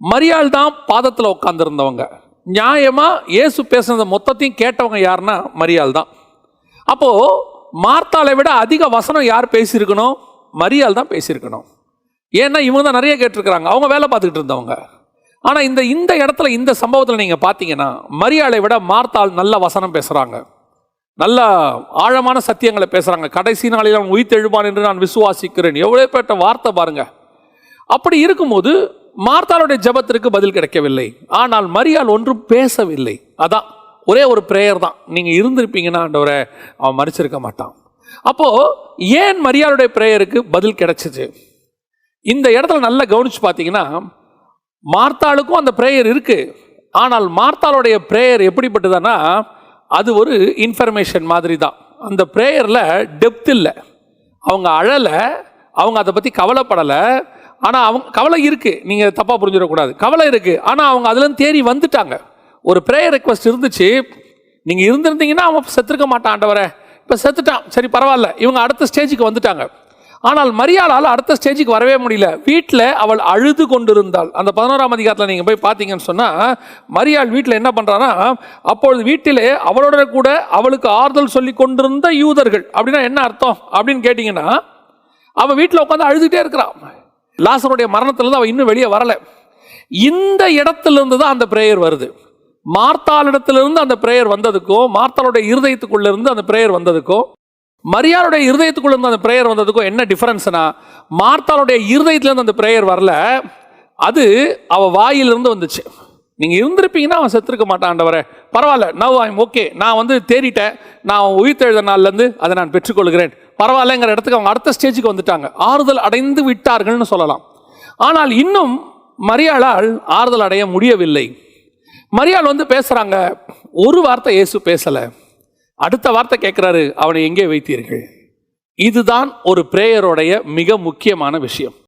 மரியாள் தான் பாதத்தில் உட்காந்துருந்தவங்க. நியாயமாக இயேசு பேசுனது மொத்தத்தையும் கேட்டவங்க யாருன்னா மரியாள் தான். அப்போது மார்த்தாளை விட அதிக வசனம் யார் பேசியிருக்கணும்? மரியாள் தான் பேசியிருக்கணும். ஏன்னா இவங்க தான் நிறைய கேட்டிருக்கிறாங்க, அவங்க வேலை பார்த்துக்கிட்டு இருந்தவங்க. ஆனால் இந்த இடத்துல இந்த சம்பவத்தில் நீங்கள் பார்த்தீங்கன்னா மரியாளை விட மார்த்தாள் நல்ல வசனம் பேசுகிறாங்க, நல்ல ஆழமான சத்தியங்களை பேசுகிறாங்க. கடைசி நாளில் அவன் உயிர்த்தெழுவான் என்று நான் விசுவாசிக்கிறேன். எவ்வளோ பேட்ட வார்த்தை பாருங்க. அப்படி இருக்கும்போது மார்த்தாளுடைய ஜெபத்திற்கு பதில் கிடைக்கவில்லை. ஆனால் மரியாள் ஒன்றும் பேசவில்லை. அதான் ஒரே ஒரு பிரேயர் தான். நீங்கள் இருந்திருப்பீங்கன்னா ஆண்டவரே அவன் மறிச்சிருக்க மாட்டான். அப்போது ஏன் மரியாளுடைய பிரேயருக்கு பதில் கிடைச்சிச்சு? இந்த இடத்துல நல்லா கவனிச்சு பார்த்தீங்கன்னா மார்த்தாளுக்கும் அந்த பிரேயர் இருக்குது. ஆனால் மார்த்தாளுடைய பிரேயர் எப்படிப்பட்டதுன்னா அது ஒரு இன்ஃபர்மேஷன் மாதிரி தான். அந்த பிரேயரில் டெப்த் இல்லை. அவங்க அழலை, அவங்க அதை பற்றி கவலைப்படலை. ஆனால் அவங்க கவலை இருக்குது, நீங்கள் தப்பாக புரிஞ்சிடக்கூடாது. கவலை இருக்குது, ஆனால் அவங்க அதுலேருந்து தேறி வந்துட்டாங்க. ஒரு ப்ரேயர் ரெக்வஸ்ட் இருந்துச்சு. நீங்கள் இருந்திருந்தீங்கன்னா அவன் செத்துருக்க மாட்டான் ஆண்டவரே, இப்போ செத்துட்டான், சரி பரவாயில்ல, இவங்க அடுத்த ஸ்டேஜுக்கு வந்துட்டாங்க. ஆனால் மரியாளால் அடுத்த ஸ்டேஜுக்கு வரவே முடியல. வீட்டில் அவள் அழுது கொண்டிருந்தாள். அந்த 11ஆம் அதிகாரத்தில் நீங்கள் போய் பார்த்தீங்கன்னு சொன்னால் மரியாள் வீட்டில் என்ன பண்ணுறான்னா, அப்பொழுது வீட்டிலே அவளோட கூட அவளுக்கு ஆறுதல் சொல்லி கொண்டிருந்த யூதர்கள். அப்படின்னா என்ன அர்த்தம் அப்படின்னு கேட்டிங்கன்னா, அவள் வீட்டில் உட்காந்து அழுதுகிட்டே இருக்கிறான். லாசருடைய மரணத்திலிருந்து அவள் இன்னும் வெளியே வரலை. இந்த இடத்திலிருந்து தான் அந்த பிரேயர் வருது. மார்த்தாளிடத்திலிருந்து அந்த பிரேயர் வந்ததுக்கும், மார்த்தாளுடைய இருதயத்துக்குள்ளேருந்து அந்த பிரேயர் வந்ததுக்கும், மரியாளுடைய இருதயத்துக்குள்ள இருந்து அந்த பிரேயர் வந்ததுக்கும் என்ன டிஃபரன்ஸ்னா, மார்த்தாளுடைய இருதயத்திலேருந்து அந்த பிரேயர் வரல, அது அவள் வாயிலிருந்து வந்துச்சு. நீங்கள் இருந்திருப்பீங்கன்னா அவன் செத்துருக்க மாட்டான் ஆண்டவரே, பரவாயில்ல, நவ் ஐம் ஓகே, நான் தேறிட்டேன், நான் உயிர்த்தெழுத நாள்லேருந்து அதை நான் பெற்றுக்கொள்கிறேன், பரவாயில்லங்கிற இடத்துக்கு அவங்க அடுத்த ஸ்டேஜுக்கு வந்துட்டாங்க. ஆறுதல் அடைந்து விட்டார்கள்னு சொல்லலாம். ஆனால் இன்னும் மரியாளால் ஆறுதல் அடைய முடியவில்லை. மரியாள் பேசுகிறாங்க, ஒரு வார்த்தை இயேசு பேசலை. அடுத்த வார்த்தை கேட்குறாரு, அவனை எங்கே வைத்தீர்கள்? இதுதான் ஒரு பிரேயருடைய மிக முக்கியமான விஷயம்.